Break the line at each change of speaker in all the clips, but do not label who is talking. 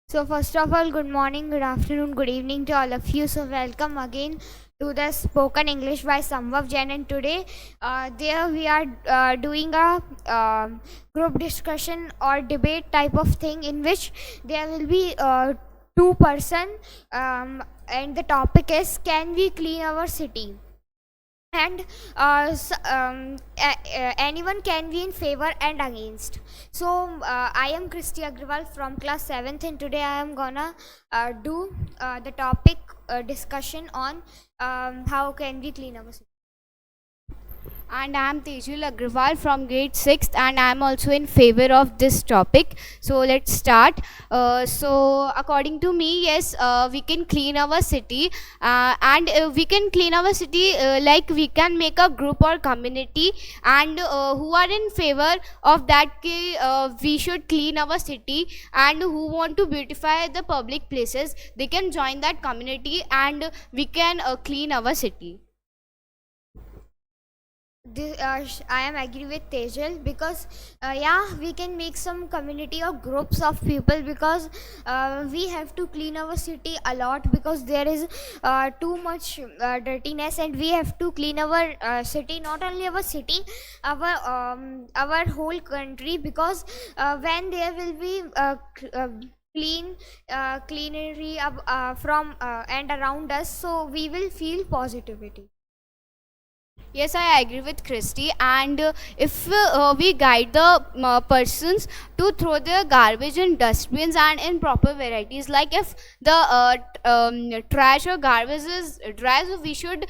So first of all, good morning, good afternoon, good evening to all of you. So welcome again to the Spoken English by Sambhav Jain. And today, there we are doing a group discussion or debate type of thing in which there will be two-person, and the topic is, can we clean our city? And anyone can be in favor and against. So I am Christy Agrawal from class 7th, and today I am gonna do the topic discussion on how can we clean our city.
And I am Tejul Agrawal from grade 6th, and I am also in favor of this topic. So let's start. According to me, yes, we can clean our city, and we can clean our city like we can make a group or community, and who are in favor of that we should clean our city, and who want to beautify the public places, they can join that community, and we can clean our city.
I am agree with Tejal because yeah, we can make some community or groups of people because we have to clean our city a lot because there is too much dirtiness, and we have to clean our city, not only our city, our whole country, because when there will be cleanery from and around us, so we will feel positivity.
Yes, I agree with Christy. And if we guide the persons to throw their garbage in dustbins and in proper varieties, like if the trash or garbage is dry, so we should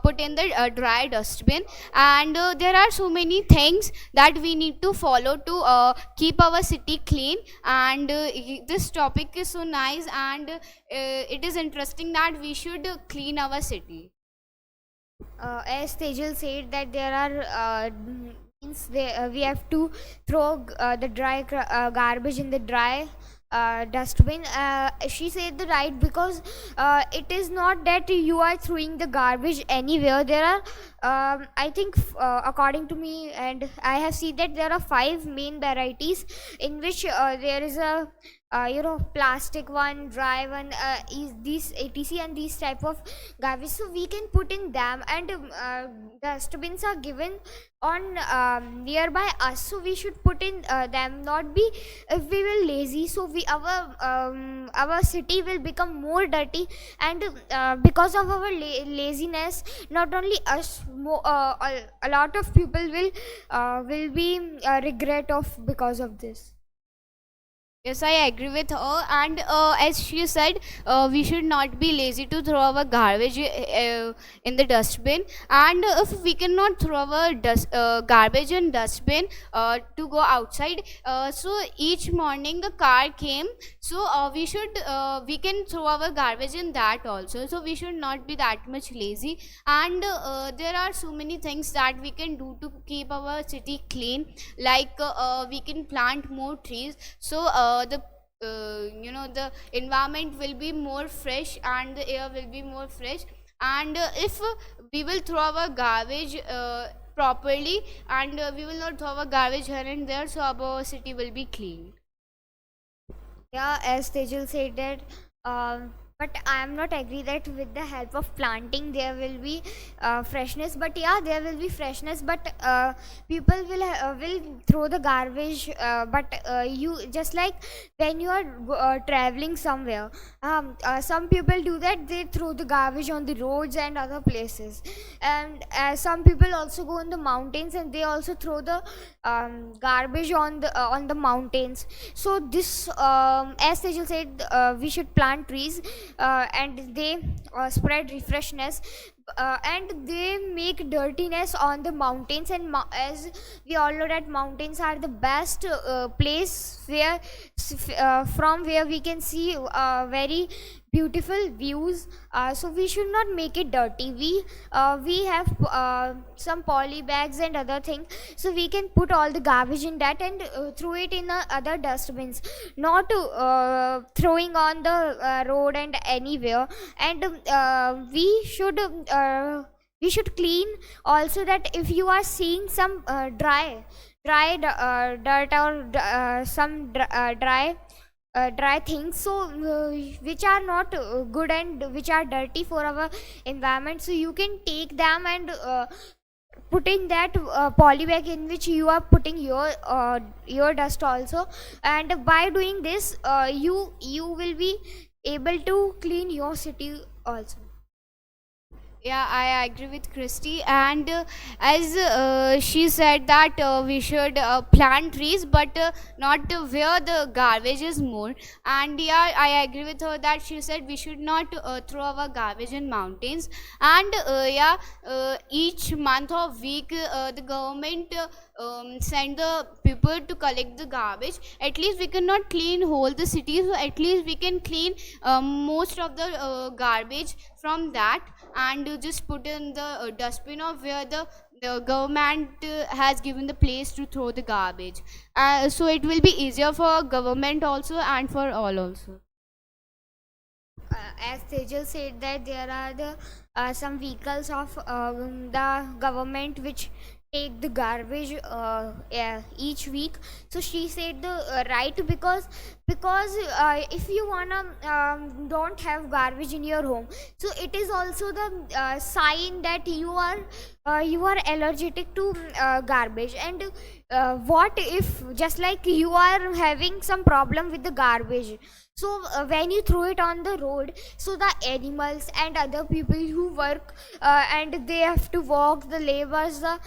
put in the dry dustbin. And there are so many things that we need to follow to keep our city clean. And this topic is so nice, and it is interesting that we should clean our city.
As Tejal said that there are we have to throw the garbage in the dry dustbin. She said the right, because it is not that you are throwing the garbage anywhere. There are I think according to me, and I have seen that there are 5 main varieties in which there is a plastic one, dry one, is these etc, and these type of garbage, so we can put in them. And dustbins are given on nearby us, so we should put in them, not be if we will lazy, so we our city will become more dirty. And because of our laziness, not only us, a lot of people will be regret of because of this.
Yes, I agree with her. And as she said, we should not be lazy to throw our garbage in the dustbin. And if we cannot throw our garbage in dustbin to go outside, so each morning a car came. So we can throw our garbage in that also. So we should not be that much lazy. And there are so many things that we can do to keep our city clean. Like we can plant more trees. So the environment will be more fresh, and the air will be more fresh. And if we will throw our garbage properly, and we will not throw our garbage here and there, so our city will be clean.
Yeah, as Tejal said that, but I am not agree that with the help of planting there will be freshness. But yeah, there will be freshness, but people will throw the garbage. But you just like when you are traveling somewhere, some people do that. They throw the garbage on the roads and other places, and some people also go on the mountains, and they also throw the garbage on the mountains. So this, as Tejal said, we should plant trees, and they spread refreshness, and they make dirtiness on the mountains. And as we all know that mountains are the best place where from where we can see very beautiful views. So we should not make it dirty. We have some poly bags and other things, so we can put all the garbage in that and throw it in other dustbins, not throwing on the road and anywhere. And we should clean also, that if you are seeing some dry dirt or some dry dry things, so which are not good and which are dirty for our environment, so you can take them and put in that poly bag in which you are putting your dust also, and by doing this you will be able to clean your city also.
Yeah, I agree with Christy. And as she said that we should plant trees, but not where the garbage is more. And yeah, I agree with her that she said we should not throw our garbage in mountains. And yeah, each month or week, the government send the people to collect the garbage. At least we cannot clean whole the city, so at least we can clean most of the garbage from that, and just put in the dustbin of where the government has given the place to throw the garbage, so it will be easier for government also and for all also.
As Tejal said that there are the some vehicles of the government which take the garbage each week, so she said the right, because if you wanna don't have garbage in your home, so it is also the sign that you are allergic to garbage. And what if just like you are having some problem with the garbage, so when you throw it on the road, so the animals and other people who work and they have to walk, the laborers, the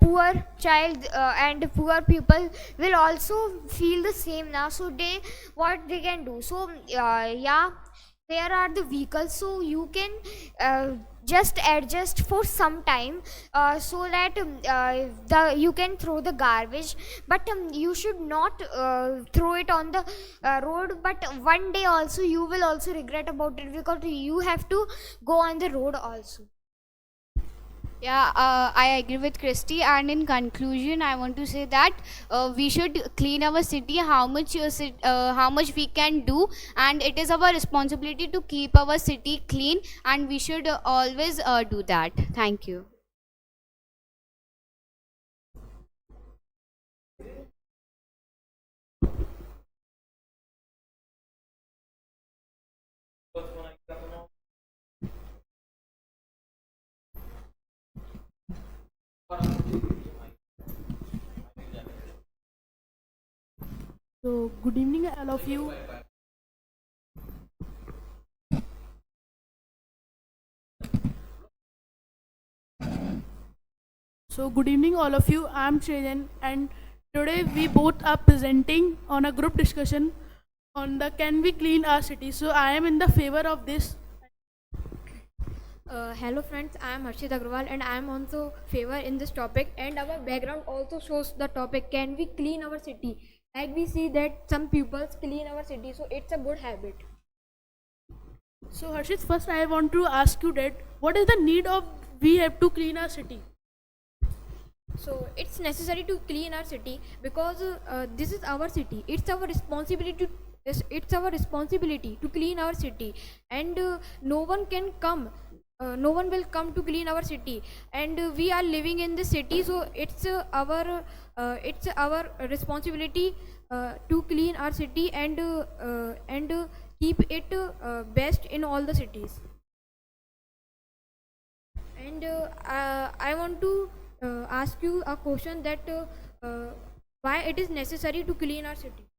poor child and poor people will also feel the same now, so they what they can do, so yeah, there are the vehicles, so you can just adjust for some time, so that the you can throw the garbage, but you should not throw it on the road, but one day also you will also regret about it, because you have to go on the road also.
Yeah, I agree with Christy. And in conclusion, I want to say that we should clean our city how much we can do, and it is our responsibility to keep our city clean, and we should always do that. Thank you.
So, good evening, all of you. So, good evening, all of you. I'm Shreyan, and today we both are presenting on a group discussion on the can we clean our city. So, I am in the favor of this.
Hello friends, I am Harshit Agrawal and I am also favor in this topic, and our background also shows the topic can we clean our city. Like we see that some people clean our city, so it's a good habit.
So, Harshit, first I want to ask you that what is the need of we have to clean our city?
So it's necessary to clean our city because this is our city. It's our responsibility. It's our responsibility to clean our city, and no one can come. No one will come to clean our city, and we are living in the city, so it's our responsibility to clean our city and keep it best in all the cities. And I want to ask you a question that why it is necessary to clean our city.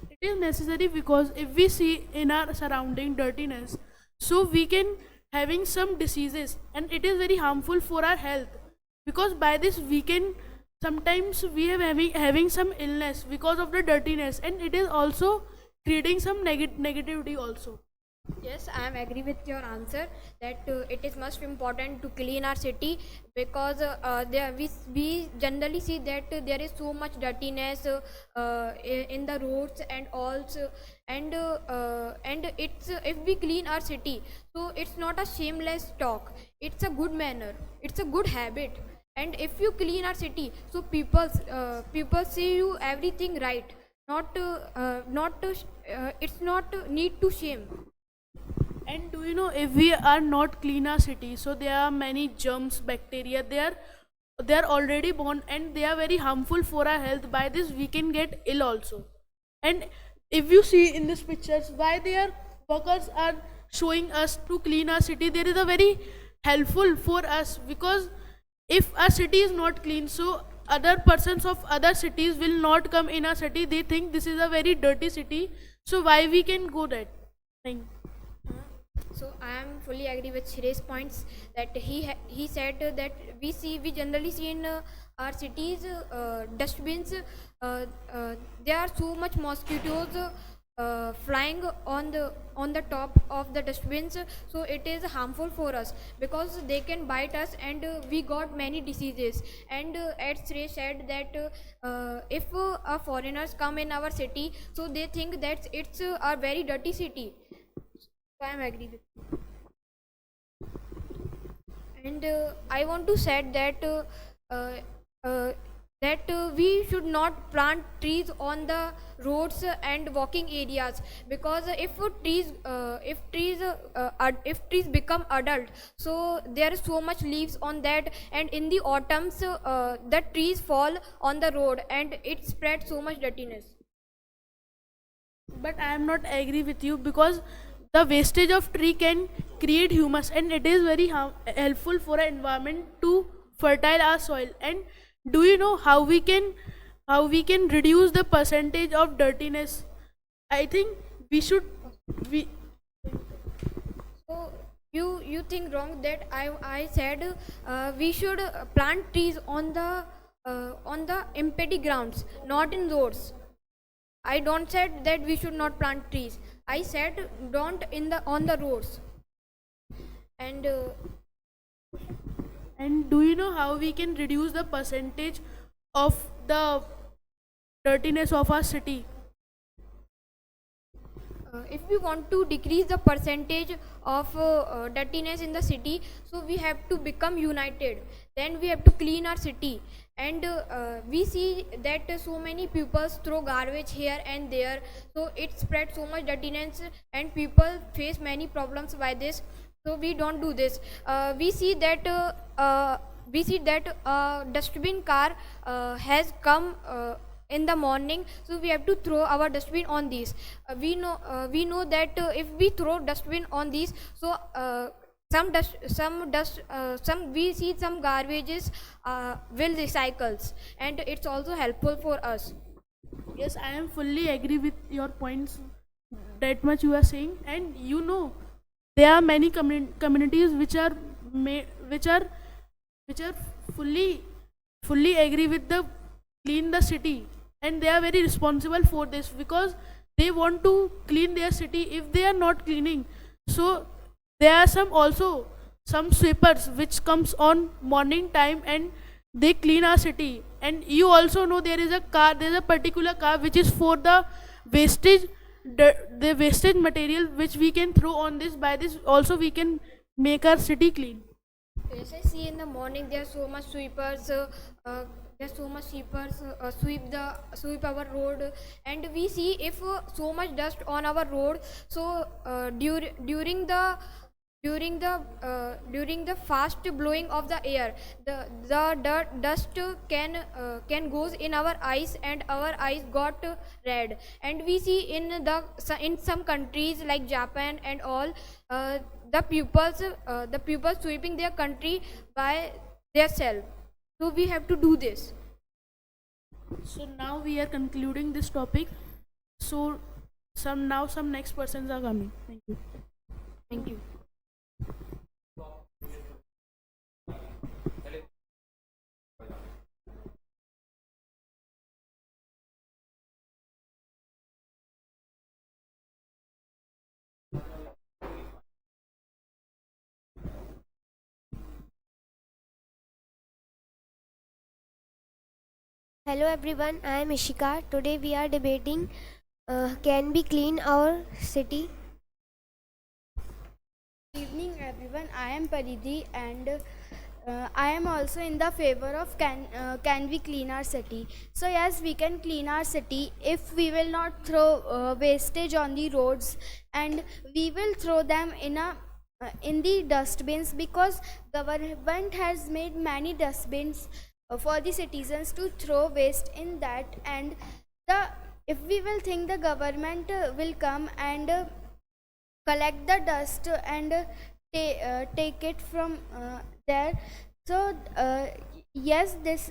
It is necessary because if we see in our surrounding dirtiness, so we can having some diseases, and it is very harmful for our health, because by this we can sometimes we have having some illness because of the dirtiness, and it is also creating some negativity also.
Yes, I am agree with your answer that it is most important to clean our city because we generally see that there is so much dirtiness in the roads and also, and it's if we clean our city, so it's not a shameless talk, it's a good manner, it's a good habit. And if you clean our city, so people see you everything right, it's not need to shame.
And do you know, if we are not clean our city, so there are many germs, bacteria, they are already born, and they are very harmful for our health. By this we can get ill also. And if you see in these pictures, why their workers are showing us to clean our city, there is a very helpful for us, because if our city is not clean, so other persons of other cities will not come in our city. They think this is a very dirty city, so why we can go that thing.
So I am fully agree with Shiresh's points that he said that we generally see in our cities dustbins. There are so much mosquitoes flying on the top of the dustbins, so it is harmful for us because they can bite us, and we got many diseases. And as Shreya said that if foreigners come in our city, so they think that it's a very dirty city. So I am agree with you. And I want to say that we should not plant trees on the roads and walking areas, because if trees become adult, so there is so much leaves on that, and in the autumns the trees fall on the road and it spreads so much dirtiness.
But I am not agree with you, because the wastage of tree can create humus, and it is very helpful for our environment to fertile our soil. And do you know how we can reduce the percentage of dirtiness? I think we
So you think wrong that I said we should plant trees on the empty grounds, not in roads. I don't said that we should not plant trees. I said don't on the roads. And
and do you know how we can reduce the percentage of the dirtiness of our city?
if we want to decrease the percentage of dirtiness in the city, so we have to become united. Then we have to clean our city. And we see that so many people throw garbage here and there, so it spreads so much dirtiness and people face many problems by this. So we don't do this. We see that dustbin car has come in the morning, so we have to throw our dustbin on these. We know that if we throw dustbin on these, so some we see some garbages will recycles, and it's also helpful for us.
Yes, I am fully agree with your points. That much you are saying, and you know, there are many communities which are fully agree with the clean the city, and they are very responsible for this, because they want to clean their city. If they are not cleaning, so there are some sweepers which comes on morning time and they clean our city. And you also know there is a particular car which is for the wastage, the wastage material which we can throw on this. By this also we can make our city clean.
Yes, I see in the morning there are so much sweepers. Sweep our road, and we see if so much dust on our road. So during the fast blowing of the air, the dust can goes in our eyes, and our eyes got red. And we see in some countries like Japan and all, the pupils sweeping their country by themselves. So we have to do this.
So now we are concluding this topic. So some next persons are coming. Thank you.
Thank you.
Hello everyone, I am Ishika. Today we are debating can we clean our city?
Evening everyone, I am Paridhi, and I am also in the favor of can we clean our city. So yes, we can clean our city if we will not throw wastage on the roads, and we will throw them in the dustbins, because government has made many dustbins for the citizens to throw waste in that. And the if we will think the government will come and collect the dust and take it from there, so yes, this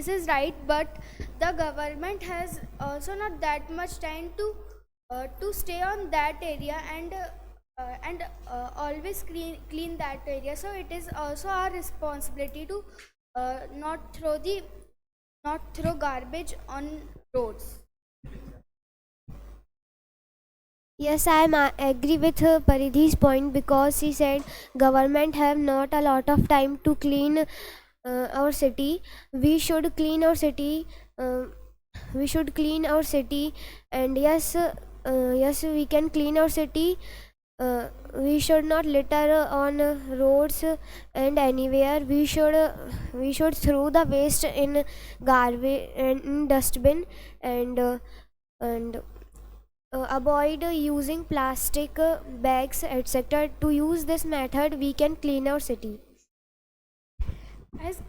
is right, but the government has also not that much time to stay on that area and always clean that area. So it is also our responsibility to not throw garbage on roads.
Yes, I agree with Paridhi's point, because she said government have not a lot of time to clean our city. We should clean our city. We should clean our city, and yes, we can clean our city. We should not litter on roads and anywhere. We should throw the waste in garbage and in dustbin, and avoid using plastic bags, etc. To use this method, we can clean our city.
As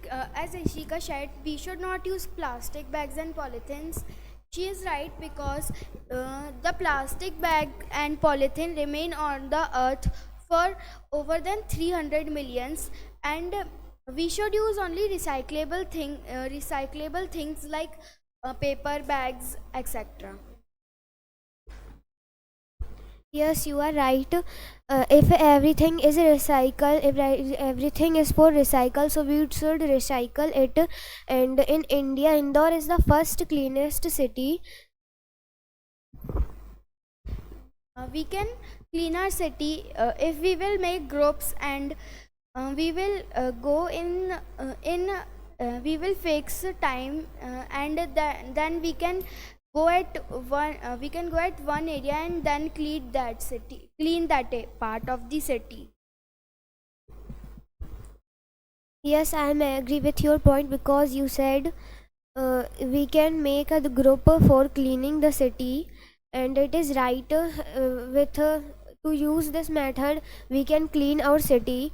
Ishika said, we should not use plastic bags and polythenes. She is right, because the plastic bag and polythene remain on the earth for over than 300 millions, and we should use only recyclable things like paper bags, etc.
Yes, you are right. If everything is recycle, if everything is for recycle, so we should recycle it. And in India, Indore is the first cleanest city.
We can clean our city if we will make groups, and we will go we will fix time, and then we can go at one area and then clean that part of the city.
Yes, I am agree with your point, because you said we can make a group for cleaning the city, and it is right. To use this method, we can clean our city,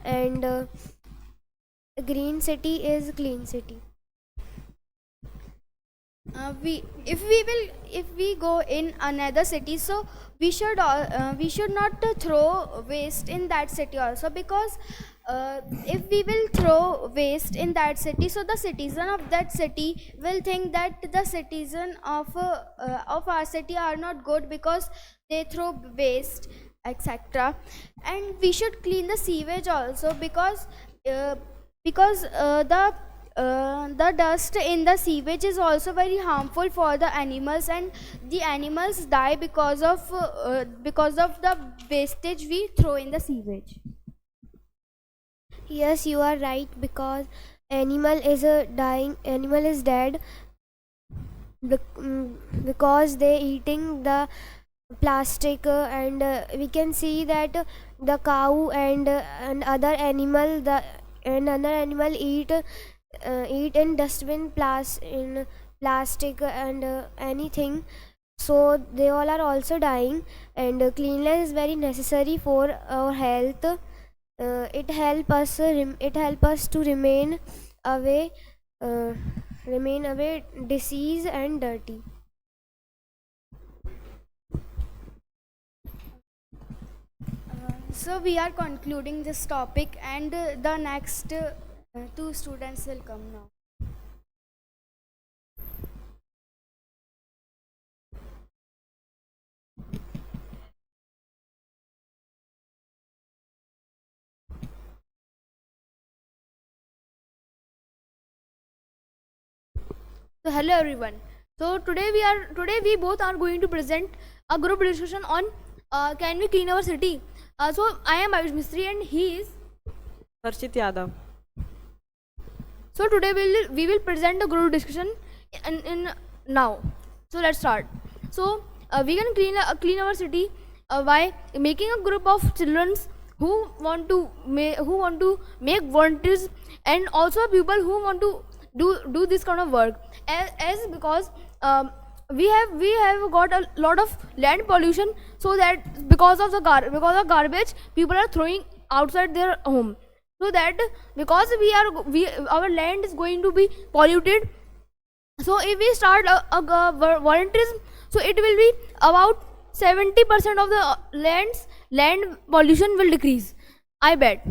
and green city is clean city.
If we go in another city, so we should not throw waste in that city also, because if we will throw waste in that city, so the citizen of that city will think that the citizen of our city are not good because they throw waste, etc. And we should clean the sewage also, because the dust in the sewage is also very harmful for the animals, and the animals die because of the wastage we throw in the sewage.
Yes, you are right, because animal is dead because they eating the plastic, and we can see that the cow and other animal eat in dustbin, in plastic, and anything, so they all are also dying. And cleanliness is very necessary for our health. It help us to remain away disease and dirty.
So we are concluding this topic, and the next two students will come now.
So hello everyone. So today we both are going to present a group discussion on can we clean our city. So I am Ayush Mistry and he is
Harshit Yadav.
So today we will present the group discussion in now. So let's start. So we can clean our city by making a group of children who want to make volunteers, and also people who want to do this kind of work, as because we have got a lot of land pollution, so that because of garbage people are throwing outside their home, so that because our land is going to be polluted, So if we start a volunteerism, so it will be about 70% of the land pollution will decrease, I bet.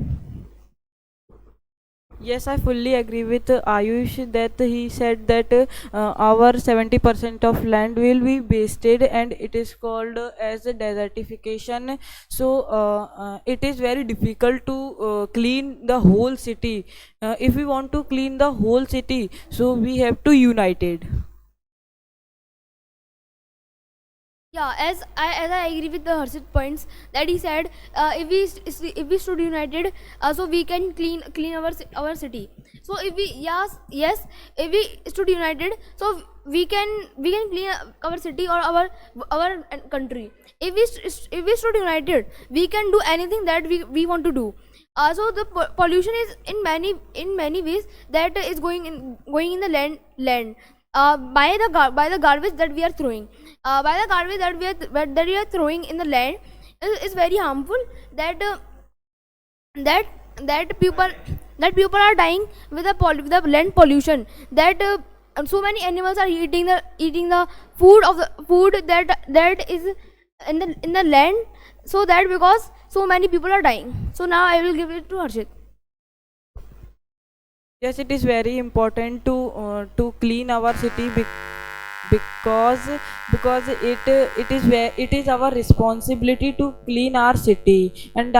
Yes, I fully agree with Ayush that he said that our 70% of land will be wasted, and it is called as a desertification. So it is very difficult to clean the whole city. If we want to clean the whole city, so we have to united.
Yeah, as I agree with the Harshit points that he said, if we stood united, so we can clean our city. So if we yes if we stood united, so we can clean our city or our country. If we stood united, we can do anything that we want to do. So the pollution is in many ways that is going in the land by the garbage that we are throwing, by the garbage that we are throwing in the land is very harmful, that that that people are dying with with the land pollution, that so many animals are eating the food that is in the land, so that because so many people are dying. So now I will give it to Harshit.
Yes, it is very important to clean our city because it is where it is our responsibility to clean our city, and